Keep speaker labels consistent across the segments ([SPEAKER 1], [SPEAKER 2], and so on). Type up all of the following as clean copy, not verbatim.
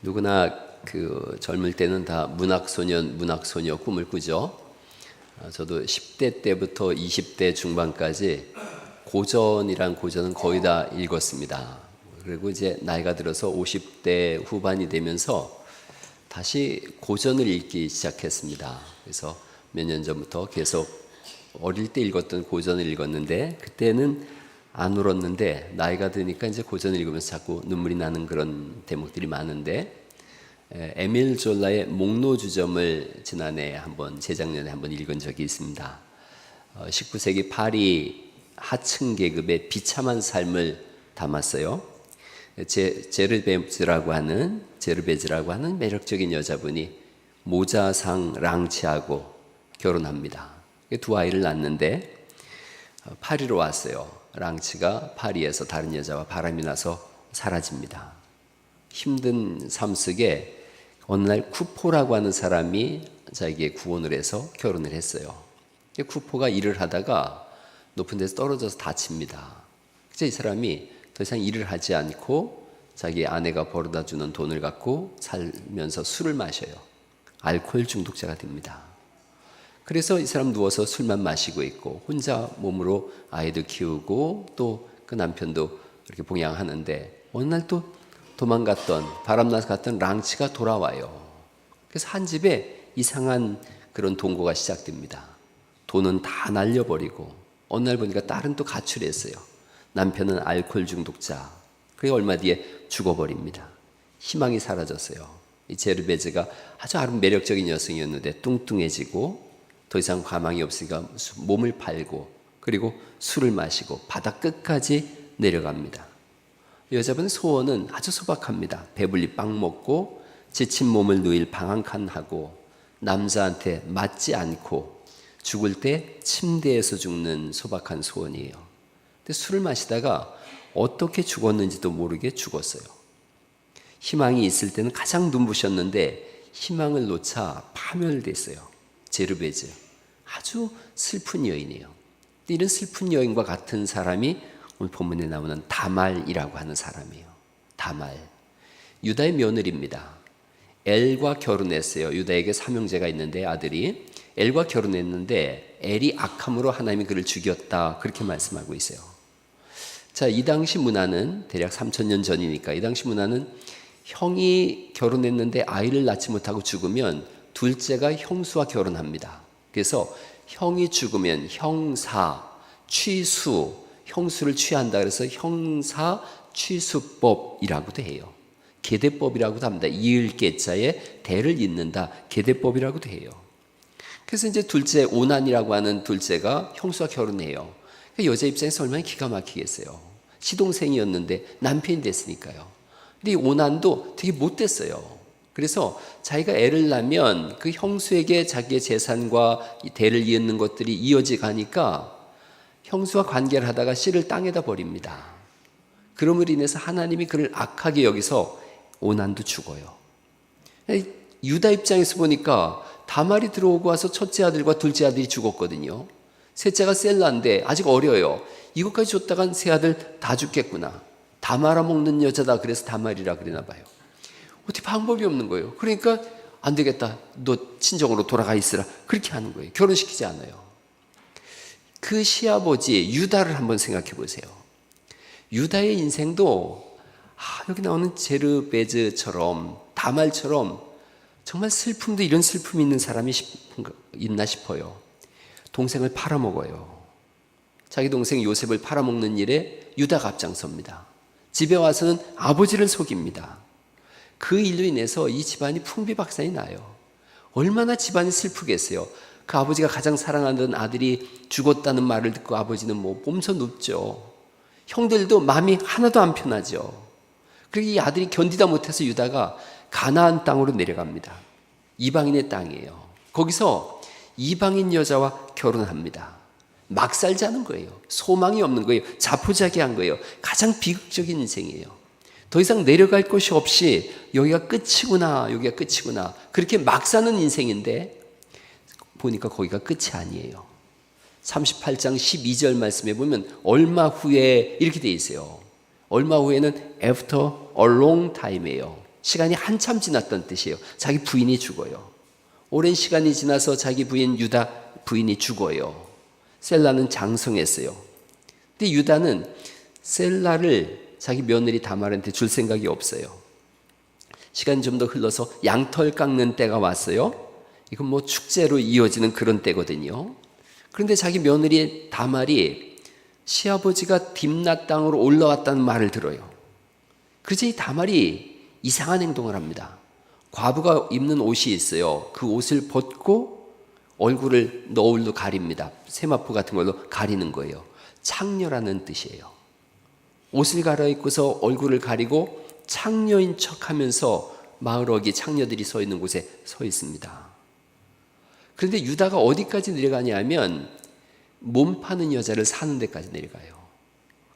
[SPEAKER 1] 누구나 그 젊을 때는 다 문학소년, 문학소녀 꿈을 꾸죠. 저도 10대 때부터 20대 중반까지 고전이란 고전은 거의 다 읽었습니다. 그리고 이제 나이가 들어서 50대 후반이 되면서 다시 고전을 읽기 시작했습니다. 그래서 몇 년 전부터 계속 어릴 때 읽었던 고전을 읽었는데 그때는 안 울었는데 나이가 드니까 이제 고전을 읽으면서 자꾸 눈물이 나는 그런 대목들이 많은데 에밀 졸라의 목노주점을 지난해 재작년에 한번 읽은 적이 있습니다. 19세기 파리 하층 계급의 비참한 삶을 담았어요. 제르베즈라고 하는 매력적인 여자분이 모자상 랑치하고 결혼합니다. 두 아이를 낳는데 파리로 왔어요. 랑치가 파리에서 다른 여자와 바람이 나서 사라집니다. 힘든 삶 속에 어느 날 쿠포라고 하는 사람이 자기에게 구원을 해서 결혼을 했어요. 쿠포가 일을 하다가 높은 데서 떨어져서 다칩니다. 그래서 이 사람이 더 이상 일을 하지 않고 자기 아내가 벌어다 주는 돈을 갖고 살면서 술을 마셔요. 알코올 중독자가 됩니다. 그래서 이 사람 누워서 술만 마시고 있고 혼자 몸으로 아이도 키우고 또 그 남편도 이렇게 봉양하는데 어느 날 또 도망갔던 바람나서 갔던 랑치가 돌아와요. 그래서 한 집에 이상한 그런 동거가 시작됩니다. 돈은 다 날려버리고 어느 날 보니까 딸은 또 가출했어요. 남편은 알코올 중독자. 그리고 얼마 뒤에 죽어버립니다. 희망이 사라졌어요. 이 제르베즈가 아주 매력적인 여성이었는데 뚱뚱해지고 더 이상 가망이 없으니까 몸을 팔고 그리고 술을 마시고 바다 끝까지 내려갑니다. 여자분 소원은 아주 소박합니다. 배불리 빵 먹고 지친 몸을 누일 방 한 칸 하고 남자한테 맞지 않고 죽을 때 침대에서 죽는 소박한 소원이에요. 근데 술을 마시다가 어떻게 죽었는지도 모르게 죽었어요. 희망이 있을 때는 가장 눈부셨는데 희망을 놓자 파멸됐어요. 제르베즈. 아주 슬픈 여인이에요. 이런 슬픈 여인과 같은 사람이 오늘 본문에 나오는 다말이라고 하는 사람이에요. 다말. 유다의 며느리입니다. 엘과 결혼했어요. 유다에게 삼형제가 있는데 아들이 엘과 결혼했는데 엘이 악함으로 하나님이 그를 죽였다. 그렇게 말씀하고 있어요. 자, 이 당시 문화는 대략 3000년 전이니까 이 당시 문화는 형이 결혼했는데 아이를 낳지 못하고 죽으면 둘째가 형수와 결혼합니다. 그래서 형이 죽으면 형사, 취수, 형수를 취한다 그래서 형사 취수법이라고도 해요. 계대법이라고도 합니다. 이을 계자에 대를 잇는다. 계대법이라고도 해요. 그래서 이제 둘째 오난이라고 하는 둘째가 형수와 결혼해요. 여자 입장에서 얼마나 기가 막히겠어요. 시동생이었는데 남편이 됐으니까요. 근데 이 오난도 되게 못됐어요. 그래서 자기가 애를 낳으면 그 형수에게 자기의 재산과 대를 이은 것들이 이어져 가니까 형수와 관계를 하다가 씨를 땅에다 버립니다. 그럼으로 인해서 하나님이 그를 악하게 여기서 오난도 죽어요. 유다 입장에서 보니까 다말이 들어오고 와서 첫째 아들과 둘째 아들이 죽었거든요. 셋째가 셀라인데 아직 어려요. 이것까지 줬다간 세 아들 다 죽겠구나. 다 말아먹는 여자다 그래서 다말이라 그러나 봐요. 어떻게 방법이 없는 거예요. 그러니까 안 되겠다. 너 친정으로 돌아가 있으라. 그렇게 하는 거예요. 결혼시키지 않아요. 그 시아버지 유다를 한번 생각해 보세요. 유다의 인생도 여기 나오는 제르베즈처럼 다말처럼 정말 슬픔도 이런 슬픔이 있는 사람이 있나 싶어요. 동생을 팔아먹어요. 자기 동생 요셉을 팔아먹는 일에 유다가 앞장섭니다. 집에 와서는 아버지를 속입니다. 그 일로 인해서 이 집안이 풍비박산이 나요. 얼마나 집안이 슬프겠어요. 그 아버지가 가장 사랑하던 아들이 죽었다는 말을 듣고 아버지는 몸서 눕죠. 형들도 마음이 하나도 안 편하죠. 그리고 이 아들이 견디다 못해서 유다가 가나안 땅으로 내려갑니다. 이방인의 땅이에요. 거기서 이방인 여자와 결혼합니다. 막 살자는 거예요. 소망이 없는 거예요. 자포자기한 거예요. 가장 비극적인 인생이에요. 더 이상 내려갈 곳이 없이 여기가 끝이구나, 여기가 끝이구나. 그렇게 막 사는 인생인데 보니까 거기가 끝이 아니에요. 38장 12절 말씀에 보면 얼마 후에 이렇게 돼 있어요. 얼마 후에는 after a long time예요. 시간이 한참 지났던 뜻이에요. 자기 부인이 죽어요. 오랜 시간이 지나서 자기 부인 유다 부인이 죽어요. 셀라는 장성했어요. 근데 유다는 셀라를 자기 며느리 다말한테 줄 생각이 없어요. 시간이 좀 더 흘러서 양털 깎는 때가 왔어요. 이건 뭐 축제로 이어지는 그런 때거든요. 그런데 자기 며느리 다말이 시아버지가 딥낫 땅으로 올라왔다는 말을 들어요. 그래서 이 다말이 이상한 행동을 합니다. 과부가 입는 옷이 있어요. 그 옷을 벗고 얼굴을 너울로 가립니다. 세마포 같은 걸로 가리는 거예요. 창녀라는 뜻이에요. 옷을 갈아입고서 얼굴을 가리고 창녀인 척하면서 마을 어귀 창녀들이 서 있는 곳에 서 있습니다. 그런데 유다가 어디까지 내려가냐면 몸 파는 여자를 사는 데까지 내려가요.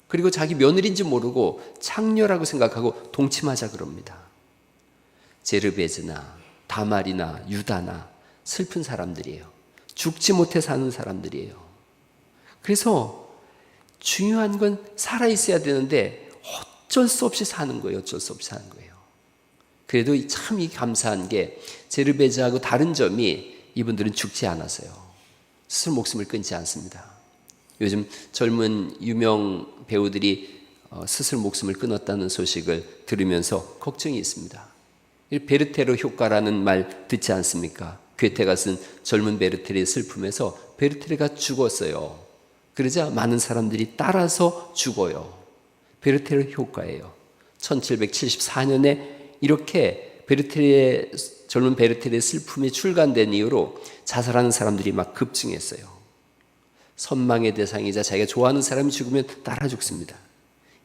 [SPEAKER 1] 그리고 자기 며느리인지 모르고 창녀라고 생각하고 동침하자 그럽니다. 제르베즈나 다말이나 유다나 슬픈 사람들이에요. 죽지 못해 사는 사람들이에요. 그래서 중요한 건 살아있어야 되는데 어쩔 수 없이 사는 거예요. 어쩔 수 없이 사는 거예요. 그래도 참 감사한 게 제르베즈하고 다른 점이 이분들은 죽지 않았어요. 스스로 목숨을 끊지 않습니다. 요즘 젊은 유명 배우들이 스스로 목숨을 끊었다는 소식을 들으면서 걱정이 있습니다. 베르테르 효과라는 말 듣지 않습니까? 괴테가 쓴 젊은 베르테르의 슬픔에서 베르테르가 죽었어요. 그러자 많은 사람들이 따라서 죽어요. 베르테르 효과예요. 1774년에 이렇게 젊은 베르테르의 슬픔이 출간된 이후로 자살하는 사람들이 막 급증했어요. 선망의 대상이자 자기가 좋아하는 사람이 죽으면 따라 죽습니다.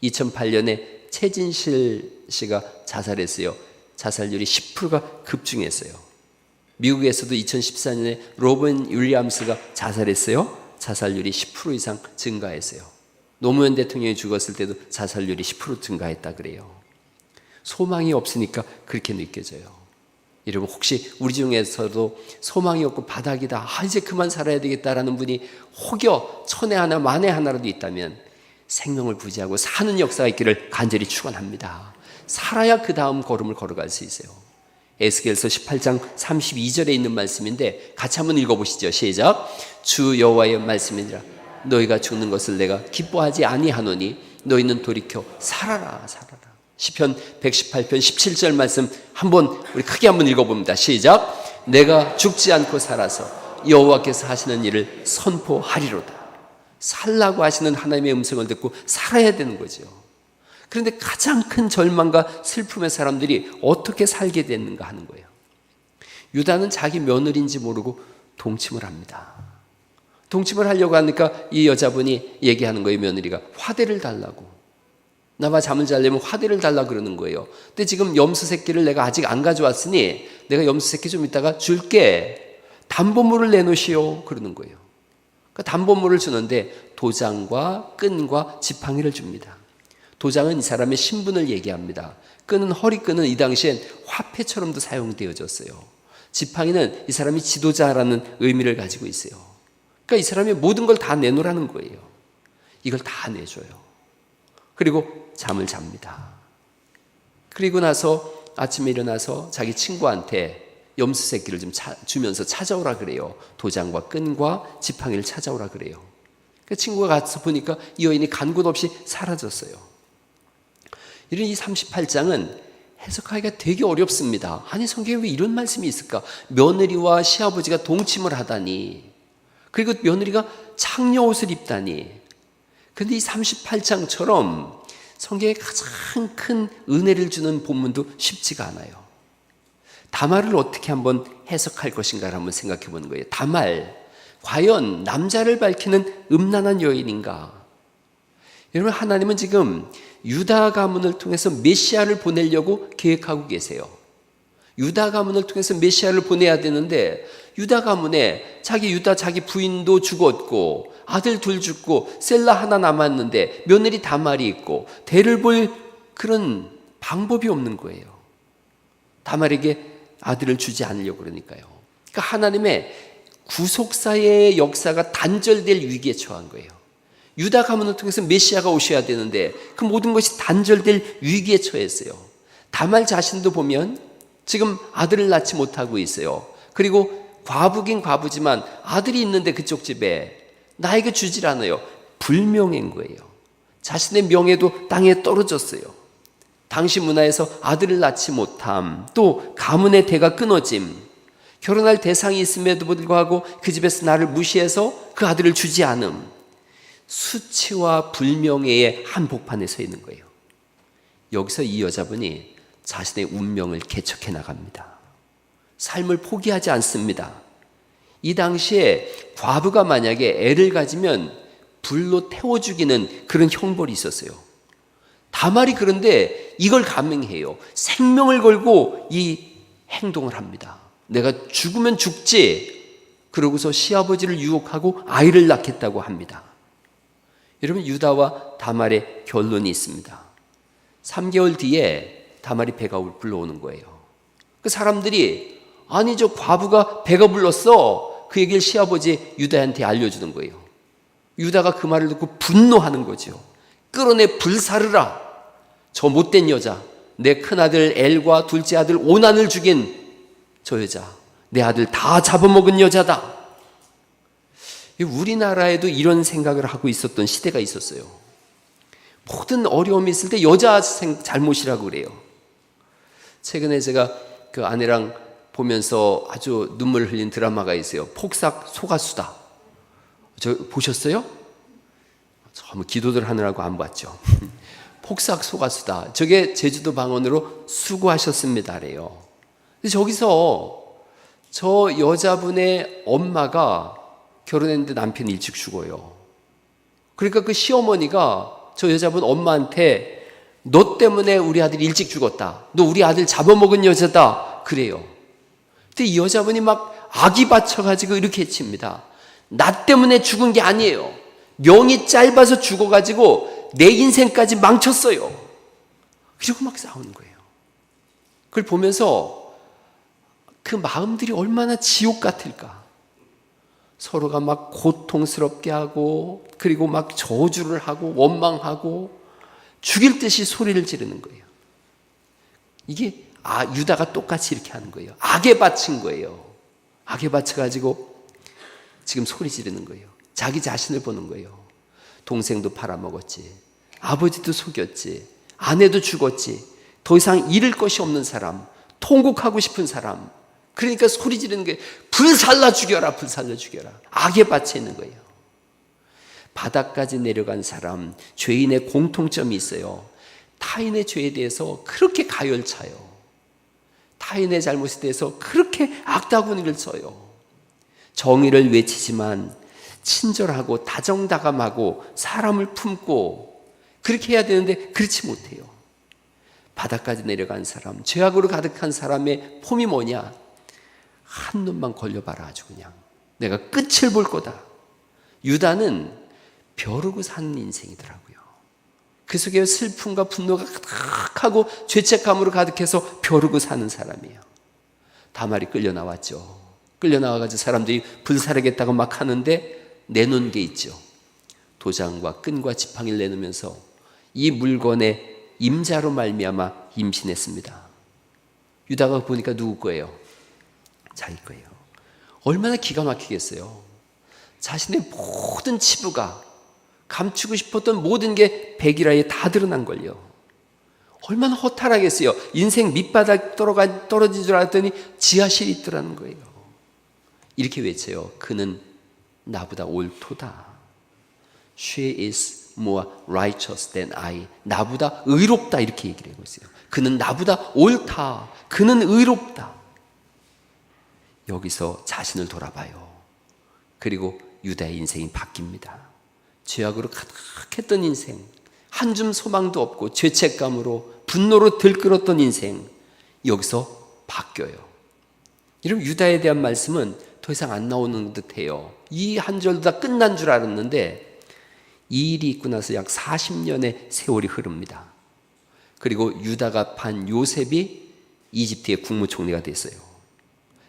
[SPEAKER 1] 2008년에 최진실 씨가 자살했어요. 자살률이 10%가 급증했어요. 미국에서도 2014년에 로빈 윌리엄스가 자살했어요. 자살률이 10% 이상 증가했어요. 노무현 대통령이 죽었을 때도 자살률이 10% 증가했다 그래요. 소망이 없으니까 그렇게 느껴져요. 여러분 혹시 우리 중에서도 소망이 없고 바닥이다, 이제 그만 살아야 되겠다라는 분이 혹여 천에 하나 만에 하나라도 있다면 생명을 부지하고 사는 역사가 있기를 간절히 축원합니다. 살아야 그 다음 걸음을 걸어갈 수 있어요. 에스겔서 18장 32절에 있는 말씀인데 같이 한번 읽어보시죠. 시작. 주 여호와의 말씀이니라. 너희가 죽는 것을 내가 기뻐하지 아니하노니 너희는 돌이켜 살아라. 시편 118편 17절 말씀 한번 우리 크게 한번 읽어봅니다. 시작. 내가 죽지 않고 살아서 여호와께서 하시는 일을 선포하리로다. 살라고 하시는 하나님의 음성을 듣고 살아야 되는 거죠. 그런데 가장 큰 절망과 슬픔의 사람들이 어떻게 살게 됐는가 하는 거예요. 유다는 자기 며느리인지 모르고 동침을 합니다. 동침을 하려고 하니까 이 여자분이 얘기하는 거예요. 며느리가 화대를 달라고. 나와 잠을 자려면 화대를 달라고 그러는 거예요. 근데 지금 염소 새끼를 내가 아직 안 가져왔으니 내가 염소 새끼 좀 이따가 줄게. 담보물을 내놓으시오. 그러는 거예요. 그러니까 담보물을 주는데 도장과 끈과 지팡이를 줍니다. 도장은 이 사람의 신분을 얘기합니다. 끈은 허리끈은 이 당시엔 화폐처럼도 사용되어졌어요. 지팡이는 이 사람이 지도자라는 의미를 가지고 있어요. 그러니까 이 사람이 모든 걸 다 내놓으라는 거예요. 이걸 다 내줘요. 그리고 잠을 잡니다. 그리고 나서 아침에 일어나서 자기 친구한테 염소 새끼를 좀 주면서 찾아오라 그래요. 도장과 끈과 지팡이를 찾아오라 그래요. 그 친구가 가서 보니까 이 여인이 간 곳 없이 사라졌어요. 이런 이 38장은 해석하기가 되게 어렵습니다. 아니 성경에 왜 이런 말씀이 있을까? 며느리와 시아버지가 동침을 하다니, 그리고 며느리가 창녀 옷을 입다니. 그런데 이 38장처럼 성경에 가장 큰 은혜를 주는 본문도 쉽지가 않아요. 다말을 어떻게 한번 해석할 것인가를 한번 생각해 보는 거예요. 다말, 과연 남자를 밝히는 음란한 여인인가? 여러분, 하나님은 지금 유다 가문을 통해서 메시아를 보내려고 계획하고 계세요. 유다 가문을 통해서 메시아를 보내야 되는데 유다 가문에 자기 부인도 죽었고 아들 둘 죽고 셀라 하나 남았는데 며느리 다말이 있고 대를 볼 그런 방법이 없는 거예요. 다말에게 아들을 주지 않으려고 그러니까요. 그러니까 하나님의 구속사의 역사가 단절될 위기에 처한 거예요. 유다 가문을 통해서 메시아가 오셔야 되는데 그 모든 것이 단절될 위기에 처했어요. 다말 자신도 보면 지금 아들을 낳지 못하고 있어요. 그리고 과부긴 과부지만 아들이 있는데 그쪽 집에 나에게 주질 않아요. 불명예인 거예요. 자신의 명예도 땅에 떨어졌어요. 당시 문화에서 아들을 낳지 못함, 또 가문의 대가 끊어짐, 결혼할 대상이 있음에도 불구하고 그 집에서 나를 무시해서 그 아들을 주지 않음, 수치와 불명예의 한복판에 서 있는 거예요. 여기서 이 여자분이 자신의 운명을 개척해 나갑니다. 삶을 포기하지 않습니다. 이 당시에 과부가 만약에 애를 가지면 불로 태워 죽이는 그런 형벌이 있었어요. 다말이 그런데 이걸 감행해요. 생명을 걸고 이 행동을 합니다. 내가 죽으면 죽지. 그러고서 시아버지를 유혹하고 아이를 낳겠다고 합니다. 여러분, 유다와 다말의 결론이 있습니다. 3개월 뒤에 다말이 배가 불러오는 거예요. 그 사람들이 아니 저 과부가 배가 불렀어. 그 얘기를 시아버지 유다한테 알려주는 거예요. 유다가 그 말을 듣고 분노하는 거죠. 끌어내 불사르라. 저 못된 여자, 내 큰아들 엘과 둘째 아들 오난을 죽인 저 여자, 내 아들 다 잡아먹은 여자다. 우리나라에도 이런 생각을 하고 있었던 시대가 있었어요. 모든 어려움이 있을 때 여자 잘못이라고 그래요. 최근에 제가 그 아내랑 보면서 아주 눈물 흘린 드라마가 있어요. 폭삭 속았수다. 저 보셨어요? 저 기도들 하느라고 안 봤죠. 폭삭 속았수다. 저게 제주도 방언으로 수고하셨습니다래요. 근데 저기서 저 여자분의 엄마가 결혼했는데 남편이 일찍 죽어요. 그러니까 그 시어머니가 저 여자분 엄마한테 너 때문에 우리 아들이 일찍 죽었다. 너 우리 아들 잡아먹은 여자다. 그래요. 근데 이 여자분이 막 악이 받쳐가지고 이렇게 칩니다. 나 때문에 죽은 게 아니에요. 명이 짧아서 죽어가지고 내 인생까지 망쳤어요. 그리고 막 싸우는 거예요. 그걸 보면서 그 마음들이 얼마나 지옥 같을까. 서로가 막 고통스럽게 하고 그리고 막 저주를 하고 원망하고 죽일 듯이 소리를 지르는 거예요. 이게 유다가 똑같이 이렇게 하는 거예요. 악에 바친 거예요. 악에 바쳐가지고 지금 소리 지르는 거예요. 자기 자신을 보는 거예요. 동생도 팔아먹었지. 아버지도 속였지. 아내도 죽었지. 더 이상 잃을 것이 없는 사람, 통곡하고 싶은 사람. 그러니까 소리 지르는 거예요. 불살라 죽여라, 불살라 죽여라. 악에 바쳐 있는 거예요. 바닥까지 내려간 사람, 죄인의 공통점이 있어요. 타인의 죄에 대해서 그렇게 가열차요. 타인의 잘못에 대해서 그렇게 악다구니를 써요. 정의를 외치지만 친절하고 다정다감하고 사람을 품고 그렇게 해야 되는데 그렇지 못해요. 바닥까지 내려간 사람, 죄악으로 가득한 사람의 폼이 뭐냐? 한 놈만 걸려봐라. 아주 그냥 내가 끝을 볼 거다. 유다는 벼르고 사는 인생이더라고요. 그 속에 슬픔과 분노가 가득하고 죄책감으로 가득해서 벼르고 사는 사람이에요. 다말이 끌려 나왔죠. 끌려 나와가지고 사람들이 불사르겠다고 막 하는데 내놓은 게 있죠. 도장과 끈과 지팡이를 내놓으면서 이 물건의 임자로 말미암아 임신했습니다. 유다가 보니까 누구 거예요? 자기 거예요. 얼마나 기가 막히겠어요. 자신의 모든 치부가 감추고 싶었던 모든 게 백일화에 다 드러난 걸요. 얼마나 허탈하겠어요. 인생 밑바닥 떨어진 줄 알았더니 지하실이 있더라는 거예요. 이렇게 외쳐요. 그는 나보다 옳도다. She is more righteous than I. 나보다 의롭다. 이렇게 얘기를 하고 있어요. 그는 나보다 옳다. 그는 의롭다. 여기서 자신을 돌아봐요. 그리고 유다의 인생이 바뀝니다. 죄악으로 가득했던 인생, 한 줌 소망도 없고 죄책감으로 분노로 들끓었던 인생, 여기서 바뀌어요. 여러분, 유다에 대한 말씀은 더 이상 안 나오는 듯해요. 이 한 절도 다 끝난 줄 알았는데 이 일이 있고 나서 약 40년의 세월이 흐릅니다. 그리고 유다가 판 요셉이 이집트의 국무총리가 됐어요.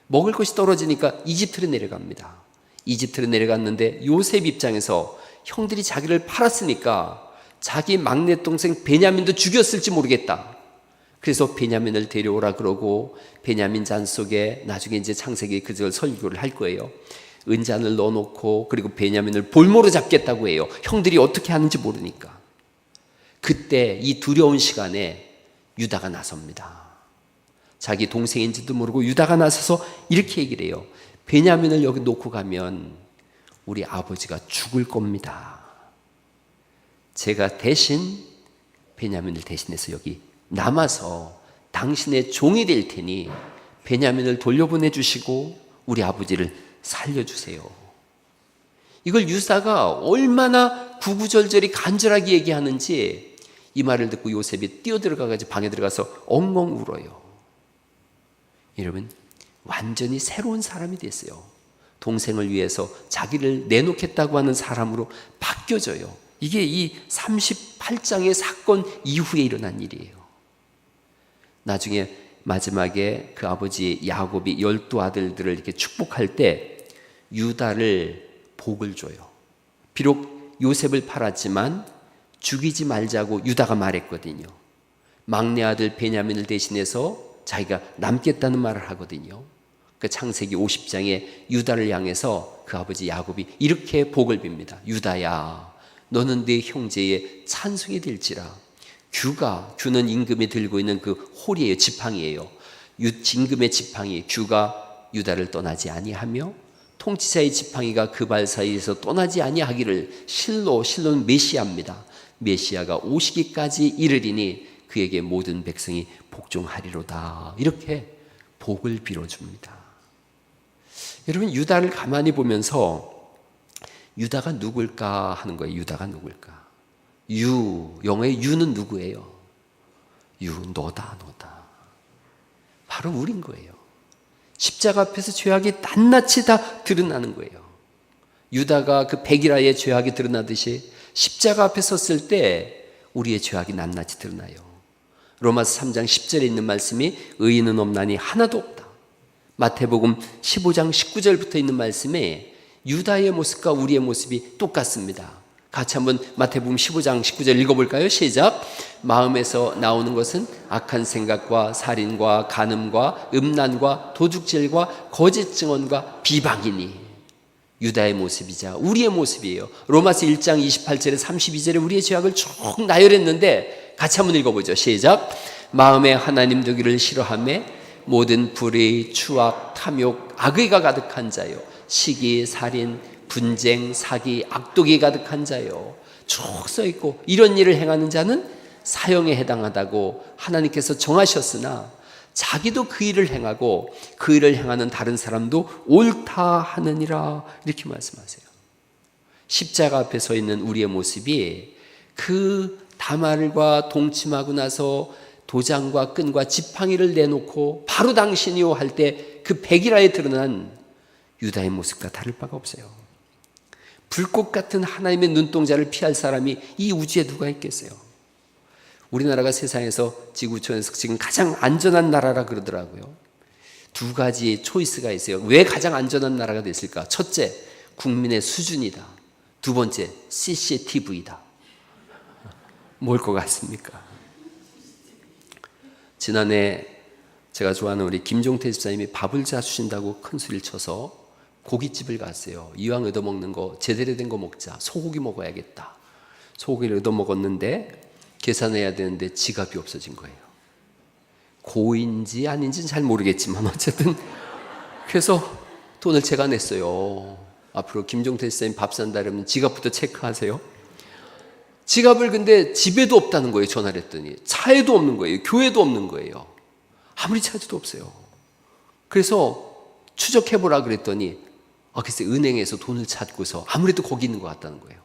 [SPEAKER 1] 먹을 것이 떨어지니까 이집트로 내려갑니다. 이집트로 내려갔는데 요셉 입장에서 형들이 자기를 팔았으니까 자기 막내 동생 베냐민도 죽였을지 모르겠다. 그래서 베냐민을 데려오라 그러고 베냐민 잔 속에 나중에 이제 창세기 그절 설교를 할 거예요. 은잔을 넣어놓고 그리고 베냐민을 볼모로 잡겠다고 해요. 형들이 어떻게 하는지 모르니까. 그때 이 두려운 시간에 유다가 나섭니다. 자기 동생인지도 모르고 유다가 나서서 이렇게 얘기를 해요. 베냐민을 여기 놓고 가면 우리 아버지가 죽을 겁니다. 제가 대신 베냐민을 대신해서 여기 남아서 당신의 종이 될 테니 베냐민을 돌려보내 주시고 우리 아버지를 살려주세요. 이걸 유다가 얼마나 구구절절히 간절하게 얘기하는지 이 말을 듣고 요셉이 뛰어들어가서 방에 들어가서 엉엉 울어요. 여러분, 완전히 새로운 사람이 됐어요. 동생을 위해서 자기를 내놓겠다고 하는 사람으로 바뀌어져요. 이게 이 38장의 사건 이후에 일어난 일이에요. 나중에 마지막에 그 아버지 야곱이 12아들들을 이렇게 축복할 때 유다를 복을 줘요. 비록 요셉을 팔았지만 죽이지 말자고 유다가 말했거든요. 막내 아들 베냐민을 대신해서 자기가 남겠다는 말을 하거든요. 그 창세기 50장에 유다를 향해서 그 아버지 야곱이 이렇게 복을 빕니다. 유다야, 너는 네 형제의 찬송이 될지라. 규는 임금이 들고 있는 그 홀이에요. 지팡이에요. 임금의 지팡이 규가 유다를 떠나지 아니하며 통치자의 지팡이가 그 발 사이에서 떠나지 아니하기를. 실로는 메시아입니다. 메시아가 오시기까지 이르리니 그에게 모든 백성이 복종하리로다. 이렇게 복을 빌어줍니다. 여러분, 유다를 가만히 보면서 유다가 누굴까 하는 거예요. 유다가 누굴까? 영어의 유는 누구예요? 너다. 바로 우린 거예요. 십자가 앞에서 죄악이 낱낱이 다 드러나는 거예요. 유다가 그 백일하의 죄악이 드러나듯이 십자가 앞에 섰을 때 우리의 죄악이 낱낱이 드러나요. 로마서 3장 10절에 있는 말씀이 의인은 없나니 하나도 없다. 마태복음 15장 19절부터 있는 말씀에 유다의 모습과 우리의 모습이 똑같습니다. 같이 한번 마태복음 15장 19절 읽어볼까요? 시작. 마음에서 나오는 것은 악한 생각과 살인과 간음과 음란과 도둑질과 거짓 증언과 비방이니. 유다의 모습이자 우리의 모습이에요. 로마서 1장 28절에 32절에 우리의 죄악을 쭉 나열했는데 같이 한번 읽어보죠. 시작. 마음에 하나님 되기를 싫어하며 모든 불의, 추악, 탐욕, 악의가 가득한 자요, 시기, 살인, 분쟁, 사기, 악독이 가득한 자요. 쭉 써있고 이런 일을 행하는 자는 사형에 해당하다고 하나님께서 정하셨으나 자기도 그 일을 행하고 그 일을 행하는 다른 사람도 옳다 하느니라. 이렇게 말씀하세요. 십자가 앞에 서 있는 우리의 모습이 그 다말과 동침하고 나서 도장과 끈과 지팡이를 내놓고 바로 당신이요 할 때 그 백일하에 드러난 유다의 모습과 다를 바가 없어요. 불꽃 같은 하나님의 눈동자를 피할 사람이 이 우주에 누가 있겠어요? 우리나라가 세상에서 지구촌에서 지금 가장 안전한 나라라 그러더라고요. 두 가지 초이스가 있어요. 왜 가장 안전한 나라가 됐을까? 첫째, 국민의 수준이다. 두 번째, CCTV다. 뭘 것 같습니까? 지난해 제가 좋아하는 우리 김종태 집사님이 밥을 사주신다고 큰 소리를 쳐서 고깃집을 갔어요. 이왕 얻어먹는 거 제대로 된 거 먹자. 소고기 먹어야겠다. 소고기를 얻어먹었는데 계산해야 되는데 지갑이 없어진 거예요. 고인지 아닌지는 잘 모르겠지만 어쨌든 그래서 돈을 제가 냈어요. 앞으로 김종태 집사님 밥 산다 그러면 지갑부터 체크하세요. 지갑을 근데 집에도 없다는 거예요. 전화를 했더니 차에도 없는 거예요. 교회도 없는 거예요. 아무리 찾아도 없어요. 그래서 추적해보라 그랬더니 글쎄 은행에서 돈을 찾고서 아무래도 거기 있는 것 같다는 거예요.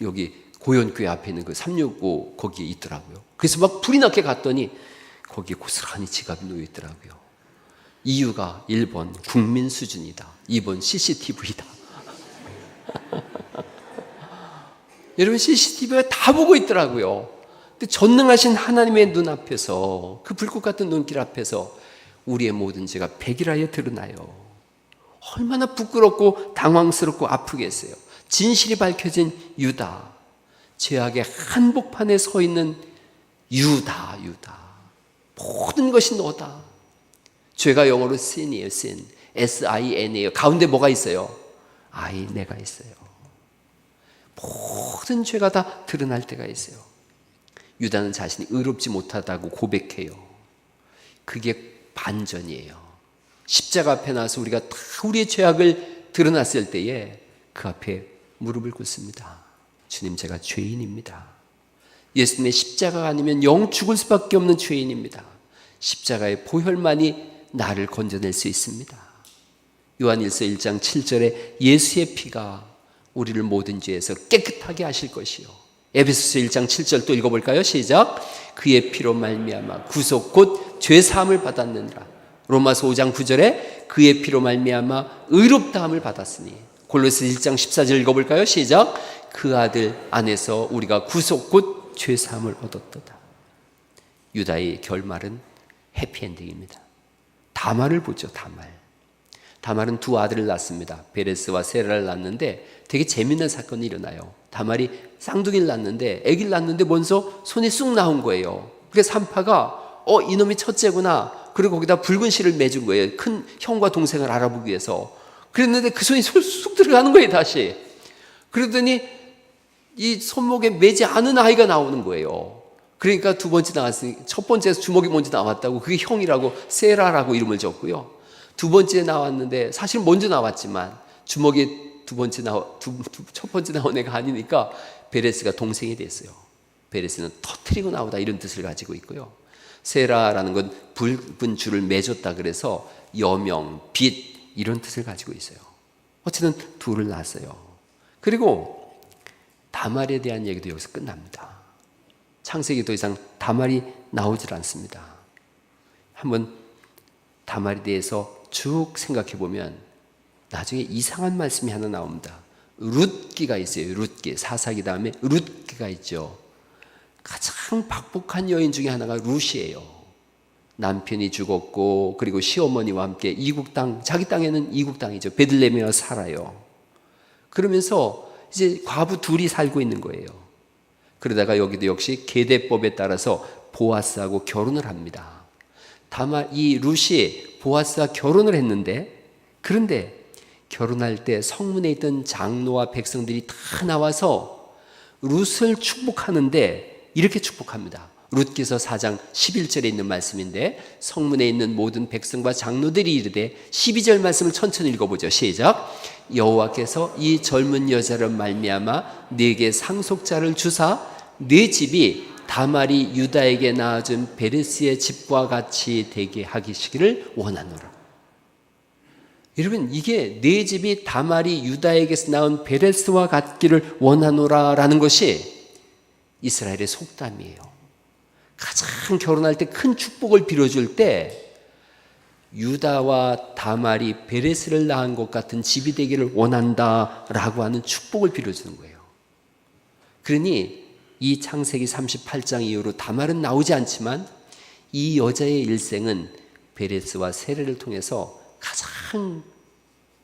[SPEAKER 1] 여기 고현교회 앞에 있는 그 365 거기에 있더라고요. 그래서 막 불이 나게 갔더니 거기에 고스란히 지갑이 놓여 있더라고요. 이유가 1번 국민 수준이다. 2번 CCTV다. 여러분, CCTV가 다 보고 있더라고요. 근데 전능하신 하나님의 눈앞에서 그 불꽃 같은 눈길 앞에서 우리의 모든 죄가 백일하에 드러나요. 얼마나 부끄럽고 당황스럽고 아프겠어요. 진실이 밝혀진 유다, 죄악의 한복판에 서 있는 유다. 모든 것이 너다. 죄가 영어로 sin이에요. sin. S-I-N이에요. 가운데 뭐가 있어요? I, 내가 있어요. 모든 죄가 다 드러날 때가 있어요. 유다는 자신이 의롭지 못하다고 고백해요. 그게 반전이에요. 십자가 앞에 나서 우리가 다 우리의 죄악을 드러났을 때에 그 앞에 무릎을 꿇습니다. 주님, 제가 죄인입니다. 예수님의 십자가가 아니면 영 죽을 수밖에 없는 죄인입니다. 십자가의 보혈만이 나를 건져낼 수 있습니다. 요한일서 1장 7절에 예수의 피가 우리를 모든 죄에서 깨끗하게 하실 것이요. 에베소서 1장 7절 또 읽어볼까요? 시작. 그의 피로 말미암아 구속 곧 죄사함을 받았느니라. 로마서 5장 9절에 그의 피로 말미암아 의롭다함을 받았으니. 골로새 1장 14절 읽어볼까요? 시작. 그 아들 안에서 우리가 구속 곧 죄사함을 얻었도다. 유다의 결말은 해피엔딩입니다. 다말을 보죠. 다말은 두 아들을 낳습니다. 베레스와 세라를 낳는데 되게 재밌는 사건이 일어나요. 다말이 쌍둥이를 낳는데 아기를 낳는데 먼저 손이 쑥 나온 거예요. 그래서 산파가 이놈이 첫째구나. 그리고 거기다 붉은 실을 매준 거예요. 큰 형과 동생을 알아보기 위해서. 그랬는데 그 손이 쑥 들어가는 거예요. 다시. 그러더니 이 손목에 매지 않은 아이가 나오는 거예요. 그러니까 두 번째 나왔으니 첫 번째에서 주먹이 먼저 나왔다고 그게 형이라고 세라라고 이름을 줬고요. 두 번째 나왔는데 사실 먼저 나왔지만 주먹이 첫 번째 나온 애가 아니니까 베레스가 동생이 됐어요. 베레스는 터트리고 나오다 이런 뜻을 가지고 있고요. 세라라는 건 붉은 줄을 맺었다 그래서 여명, 빛 이런 뜻을 가지고 있어요. 어쨌든 둘을 낳았어요. 그리고 다말에 대한 얘기도 여기서 끝납니다. 창세기 더 이상 다말이 나오질 않습니다. 한번 다말에 대해서 쭉 생각해 보면 나중에 이상한 말씀이 하나 나옵니다. 룻기가 있어요. 룻기. 사사기 다음에 룻기가 있죠. 가장 박복한 여인 중에 하나가 룻이에요. 남편이 죽었고 그리고 시어머니와 함께 이국 땅, 자기 땅에는 이국 땅이죠. 베들레헴에 살아요. 그러면서 이제 과부 둘이 살고 있는 거예요. 그러다가 여기도 역시 계대법에 따라서 보아스하고 결혼을 합니다. 다만 이 룻이 보아스와 결혼을 했는데, 그런데 결혼할 때 성문에 있던 장로와 백성들이 다 나와서 룻을 축복하는데 이렇게 축복합니다. 룻기서 4장 11절에 있는 말씀인데 성문에 있는 모든 백성과 장로들이 이르되 12절 말씀을 천천히 읽어보죠. 시작. 여호와께서 이 젊은 여자를 말미암아 네게 상속자를 주사 네 집이 다말이 유다에게 낳아준 베레스의 집과 같이 되게 하시기를 원하노라. 여러분, 이게 네 집이 다말이 유다에게서 낳은 베레스와 같기를 원하노라라는 것이 이스라엘의 속담이에요. 가장 결혼할 때 큰 축복을 빌어줄 때 유다와 다말이 베레스를 낳은 것 같은 집이 되기를 원한다라고 하는 축복을 빌어주는 거예요. 그러니 이 창세기 38장 이후로 다말은 나오지 않지만 이 여자의 일생은 베레스와 세레를 통해서 가장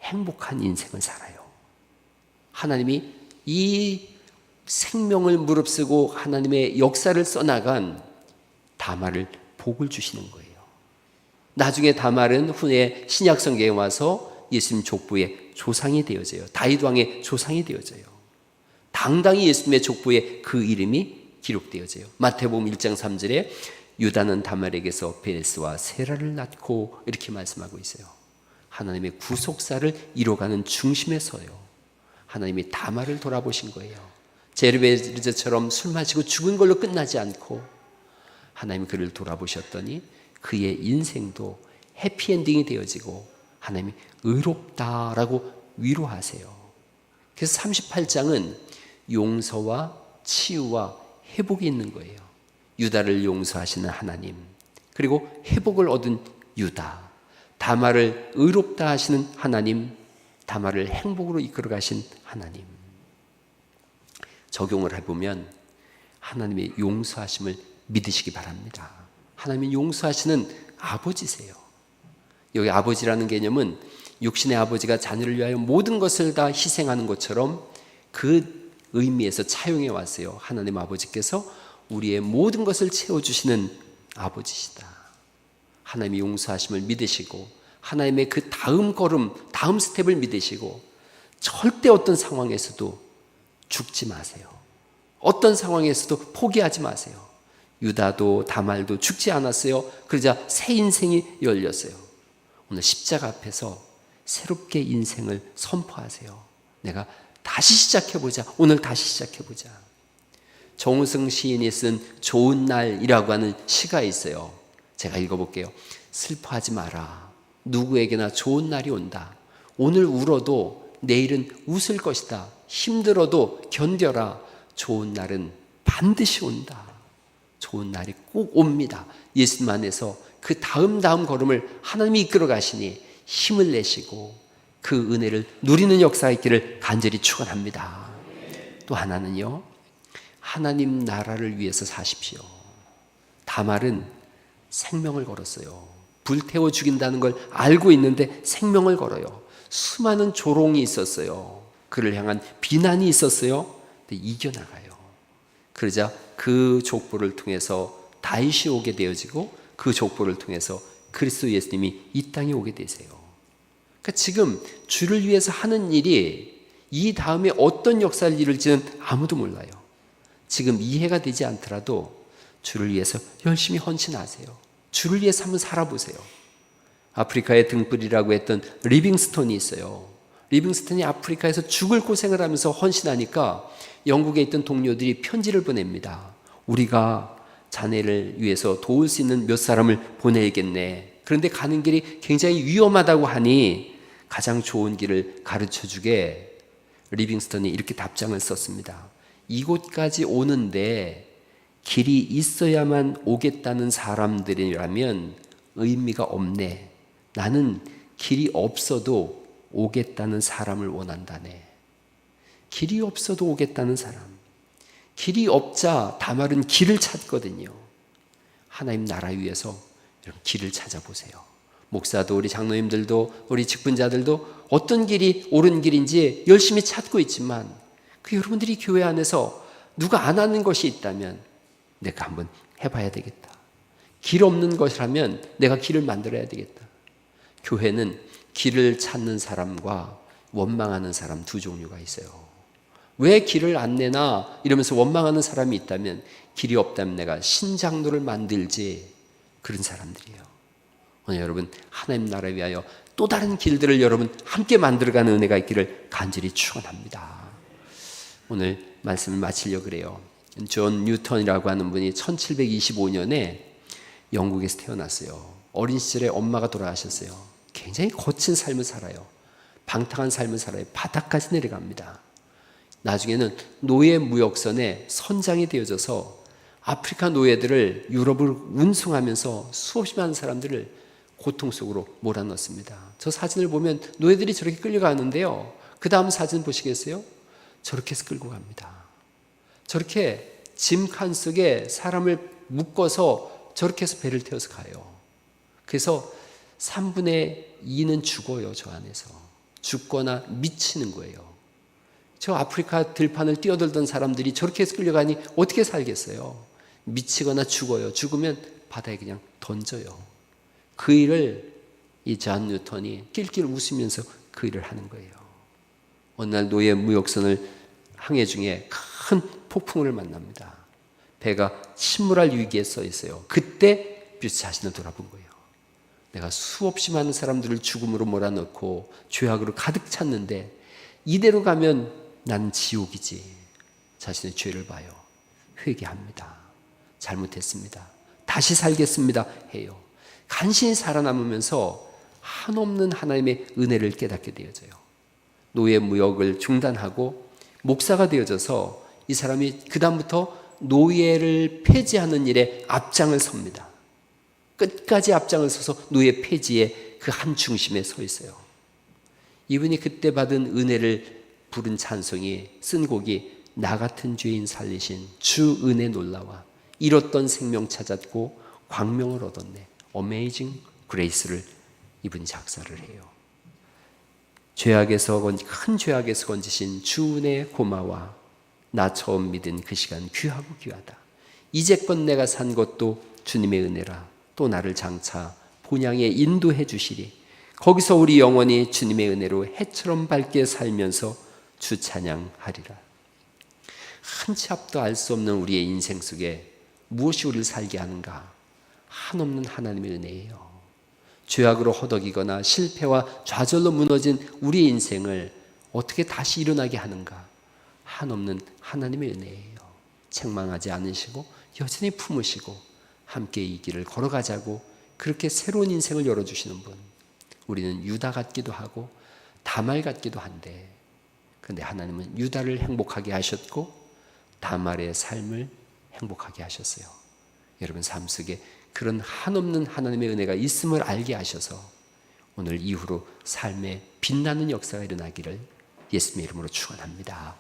[SPEAKER 1] 행복한 인생을 살아요. 하나님이 이 생명을 무릅쓰고 하나님의 역사를 써나간 다말을 복을 주시는 거예요. 나중에 다말은 후에 신약 성경에 와서 예수님 족보의 조상이 되어져요. 다윗 왕의 조상이 되어져요. 당당히 예수님의 족보에 그 이름이 기록되어져요. 마태복음 1장 3절에 유다는 다말에게서 베레스와 세라를 낳고 이렇게 말씀하고 있어요. 하나님의 구속사를 이뤄가는 중심에 서요. 하나님이 다말을 돌아보신 거예요. 제르베르처럼 술 마시고 죽은 걸로 끝나지 않고 하나님이 그를 돌아보셨더니 그의 인생도 해피엔딩이 되어지고 하나님이 의롭다라고 위로하세요. 그래서 38장은 용서와 치유와 회복이 있는 거예요. 유다를 용서하시는 하나님, 그리고 회복을 얻은 유다, 다말을 의롭다 하시는 하나님, 다말을 행복으로 이끌어 가신 하나님. 적용을 해보면 하나님의 용서하심을 믿으시기 바랍니다. 하나님이 용서하시는 아버지세요. 여기 아버지라는 개념은 육신의 아버지가 자녀를 위하여 모든 것을 다 희생하는 것처럼 그 의미에서 차용해 왔어요. 하나님 아버지께서 우리의 모든 것을 채워주시는 아버지시다. 하나님의 용서하심을 믿으시고 하나님의 그 다음 걸음, 다음 스텝을 믿으시고 절대 어떤 상황에서도 죽지 마세요. 어떤 상황에서도 포기하지 마세요. 유다도 다말도 죽지 않았어요. 그러자 새 인생이 열렸어요. 오늘 십자가 앞에서 새롭게 인생을 선포하세요. 내가 다시 시작해보자. 오늘 다시 시작해보자. 정우승 시인이 쓴 좋은 날이라고 하는 시가 있어요. 제가 읽어볼게요. 슬퍼하지 마라. 누구에게나 좋은 날이 온다. 오늘 울어도 내일은 웃을 것이다. 힘들어도 견뎌라. 좋은 날은 반드시 온다. 좋은 날이 꼭 옵니다. 예수님 안에서 그 다음 걸음을 하나님이 이끌어 가시니 힘을 내시고 그 은혜를 누리는 역사가 있기를 간절히 축원합니다. 또 하나는요, 하나님 나라를 위해서 사십시오. 다말은 생명을 걸었어요. 불태워 죽인다는 걸 알고 있는데 생명을 걸어요. 수많은 조롱이 있었어요. 그를 향한 비난이 있었어요. 근데 이겨나가요. 그러자 그 족보를 통해서 다윗이 오게 되어지고 그 족보를 통해서 그리스도 예수님이 이 땅에 오게 되세요. 그러니까 지금 주를 위해서 하는 일이 이 다음에 어떤 역사를 이룰지는 아무도 몰라요. 지금 이해가 되지 않더라도 주를 위해서 열심히 헌신하세요. 주를 위해서 한번 살아보세요. 아프리카의 등불이라고 했던 리빙스톤이 있어요. 리빙스톤이 아프리카에서 죽을 고생을 하면서 헌신하니까 영국에 있던 동료들이 편지를 보냅니다. 우리가 자네를 위해서 도울 수 있는 몇 사람을 보내야겠네. 그런데 가는 길이 굉장히 위험하다고 하니 가장 좋은 길을 가르쳐주게 리빙스턴이 이렇게 답장을 썼습니다. 이곳까지 오는데 길이 있어야만 오겠다는 사람들이라면 의미가 없네. 나는 길이 없어도 오겠다는 사람을 원한다네. 길이 없어도 오겠다는 사람. 길이 없자 다말은 길을 찾거든요. 하나님 나라 위해서 여러분 길을 찾아보세요. 목사도 우리 장로님들도 우리 직분자들도 어떤 길이 옳은 길인지 열심히 찾고 있지만 그 여러분들이 교회 안에서 누가 안 하는 것이 있다면 내가 한번 해봐야 되겠다. 길 없는 것이라면 내가 길을 만들어야 되겠다. 교회는 길을 찾는 사람과 원망하는 사람 두 종류가 있어요. 왜 길을 안 내나 이러면서 원망하는 사람이 있다면 길이 없다면 내가 신장로를 만들지, 그런 사람들이에요. 오늘 여러분 하나님 나라 위하여 또 다른 길들을 여러분 함께 만들어가는 은혜가 있기를 간절히 축원합니다. 오늘 말씀을 마치려고 그래요. 존 뉴턴이라고 하는 분이 1725년에 영국에서 태어났어요. 어린 시절에 엄마가 돌아가셨어요. 굉장히 거친 삶을 살아요. 방탕한 삶을 살아요. 바닥까지 내려갑니다. 나중에는 노예 무역선의 선장이 되어져서 아프리카 노예들을 유럽을 운송하면서 수없이 많은 사람들을 고통 속으로 몰아넣습니다. 저 사진을 보면 노예들이 저렇게 끌려가는데요. 그 다음 사진 보시겠어요? 저렇게 해서 끌고 갑니다. 저렇게 짐칸 속에 사람을 묶어서 저렇게 해서 배를 태워서 가요. 그래서 3분의 2는 죽어요. 저 안에서. 죽거나 미치는 거예요. 저 아프리카 들판을 뛰어들던 사람들이 저렇게 해서 끌려가니 어떻게 살겠어요? 미치거나 죽어요. 죽으면 바다에 그냥 던져요. 그 일을 이 존 뉴턴이 낄낄 웃으면서 그 일을 하는 거예요. 어느 날 노예 무역선을 항해 중에 큰 폭풍을 만납니다. 배가 침몰할 위기에 써 있어요. 그때 뷰스 자신을 돌아본 거예요. 내가 수없이 많은 사람들을 죽음으로 몰아넣고 죄악으로 가득 찼는데 이대로 가면 난 지옥이지. 자신의 죄를 봐요. 회개합니다. 잘못했습니다. 다시 살겠습니다. 해요. 간신히 살아남으면서 한없는 하나님의 은혜를 깨닫게 되어져요. 노예 무역을 중단하고 목사가 되어져서 이 사람이 그 다음부터 노예를 폐지하는 일에 앞장을 섭니다. 끝까지 앞장을 서서 노예 폐지의 그 한 중심에 서 있어요. 이분이 그때 받은 은혜를 부른 찬송이 쓴 곡이 나 같은 죄인 살리신 주 은혜 놀라와 잃었던 생명 찾았고 광명을 얻었네. Amazing Grace를 이분이 작사를 해요. 큰 죄악에서 건지신 주 은혜 고마워. 나 처음 믿은 그 시간 귀하고 귀하다. 이제껏 내가 산 것도 주님의 은혜라. 또 나를 장차 본향에 인도해 주시리. 거기서 우리 영혼이 주님의 은혜로 해처럼 밝게 살면서 주 찬양하리라. 한 치 앞도 알 수 없는 우리의 인생 속에 무엇이 우리를 살게 하는가? 한없는 하나님의 은혜예요. 죄악으로 허덕이거나 실패와 좌절로 무너진 우리의 인생을 어떻게 다시 일어나게 하는가? 한없는 하나님의 은혜예요. 책망하지 않으시고 여전히 품으시고 함께 이 길을 걸어가자고 그렇게 새로운 인생을 열어주시는 분. 우리는 유다 같기도 하고 다말 같기도 한데, 근데 하나님은 유다를 행복하게 하셨고 다말의 삶을 행복하게 하셨어요. 여러분 삶 속에 그런 한없는 하나님의 은혜가 있음을 알게 하셔서 오늘 이후로 삶에 빛나는 역사가 일어나기를 예수님의 이름으로 축원합니다.